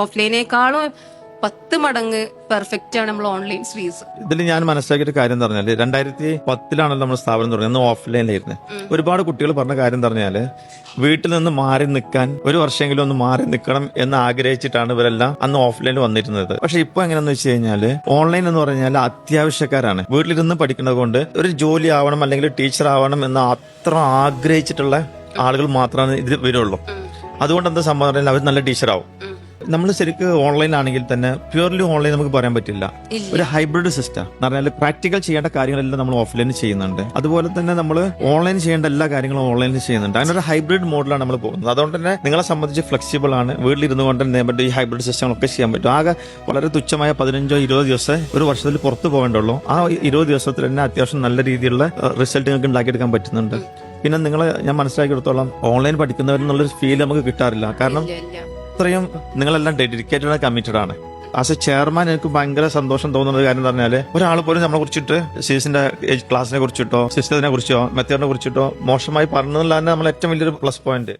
ഓഫ്ലൈനേക്കാളും 10 മടങ്ങ് പെർഫെക്റ്റ് ആണ് നമ്മൾ ഓൺലൈൻ ഫീസ്. ഇതിൽ ഞാൻ മനസ്സിലാക്കിയ കാര്യം എന്ന് പറഞ്ഞാല് 2010 നമ്മൾ സ്ഥാപനം തുടങ്ങി, അന്ന് ഓഫ്ലൈനിലായിരുന്നു. ഒരുപാട് കുട്ടികൾ പറഞ്ഞ കാര്യം എന്ന് പറഞ്ഞാല് വീട്ടിൽ നിന്ന് മാറി നിൽക്കാൻ ഒരു വർഷമെങ്കിലും ഒന്ന് മാറി നിൽക്കണം എന്ന് ആഗ്രഹിച്ചിട്ടാണ് ഇവരെല്ലാം അന്ന് ഓഫ്ലൈനിൽ വന്നിരുന്നത്. പക്ഷെ ഇപ്പൊ എങ്ങനെയാന്ന് വെച്ച് കഴിഞ്ഞാല് ഓൺലൈൻ എന്ന് പറഞ്ഞാൽ അത്യാവശ്യക്കാരാണ്. വീട്ടിലിരുന്ന് പഠിക്കുന്നത് കൊണ്ട് ഒരു ജോലി ആവണം അല്ലെങ്കിൽ ടീച്ചർ ആവണം എന്ന് അത്ര ആഗ്രഹിച്ചിട്ടുള്ള ആളുകൾ മാത്രമാണ് ഇതിൽ വരുള്ളൂ. അതുകൊണ്ട് എന്താ സംഭവം പറഞ്ഞാൽ അവർ നല്ല ടീച്ചറാവും. നമ്മൾ ശരിക്കും ഓൺലൈൻ ആണെങ്കിൽ തന്നെ പ്യൂർലി ഓൺലൈൻ നമുക്ക് പറയാൻ പറ്റില്ല. ഒരു ഹൈബ്രിഡ് സിസ്റ്റം എന്ന് പറഞ്ഞാൽ പ്രാക്ടിക്കൽ ചെയ്യേണ്ട കാര്യങ്ങളെല്ലാം നമ്മൾ ഓഫ്ലൈനിൽ ചെയ്യുന്നുണ്ട്. അതുപോലെ തന്നെ നമ്മൾ ഓൺലൈൻ ചെയ്യേണ്ട എല്ലാ കാര്യങ്ങളും ഓൺലൈനിൽ ചെയ്യുന്നുണ്ട്. അങ്ങനെ ഒരു ഹൈബ്രിഡ് മോഡലാണ് നമ്മൾ പോകുന്നത്. അതുകൊണ്ട് തന്നെ നിങ്ങളെ സംബന്ധിച്ച് ഫ്ലെക്സിബിൾ ആണ്. വീട്ടിലിരുന്നു കൊണ്ട് തന്നെ ഈ ഹൈബ്രിഡ് സിസ്റ്റങ്ങളൊക്കെ ചെയ്യാൻ പറ്റും. ആകെ വളരെ തുച്ഛമായ 15-20 ദിവസം ഒരു വർഷത്തിൽ പുറത്ത് പോകേണ്ടുള്ളൂ. ആ 20 ദിവസത്തിൽ തന്നെ അത്യാവശ്യം നല്ല രീതിയിലുള്ള റിസൾട്ട് നിങ്ങൾക്ക് ഉണ്ടാക്കിയെടുക്കാൻ പറ്റുന്നുണ്ട്. പിന്നെ ഞാൻ മനസ്സിലാക്കിയെടുത്തോളം ഓൺലൈൻ പഠിക്കുന്നവരെന്നുള്ളൊരു ഫീൽ നമുക്ക് കിട്ടാറില്ല. കാരണം അത്രയും നിങ്ങളെല്ലാം ഡെഡിക്കേറ്റഡ് ആൻഡ് കമ്മിറ്റഡ് ആണ്. ആസ് എ ചെയർമാൻ എനിക്ക് ഭയങ്കര സന്തോഷം തോന്നുന്ന കാര്യം എന്ന് പറഞ്ഞാല് ഒരാൾ പോലും നമ്മളെ കുറിച്ചിട്ട് സീസിന്റെ ക്ലാസിനെ കുറിച്ചിട്ടോ സിസ്റ്റത്തിനെ കുറിച്ചോ മെത്തേഡിനെ കുറിച്ചിട്ടോ മോശമായി പറഞ്ഞതിൽ തന്നെ നമ്മൾ ഏറ്റവും വലിയൊരു പ്ലസ് പോയിന്റ്.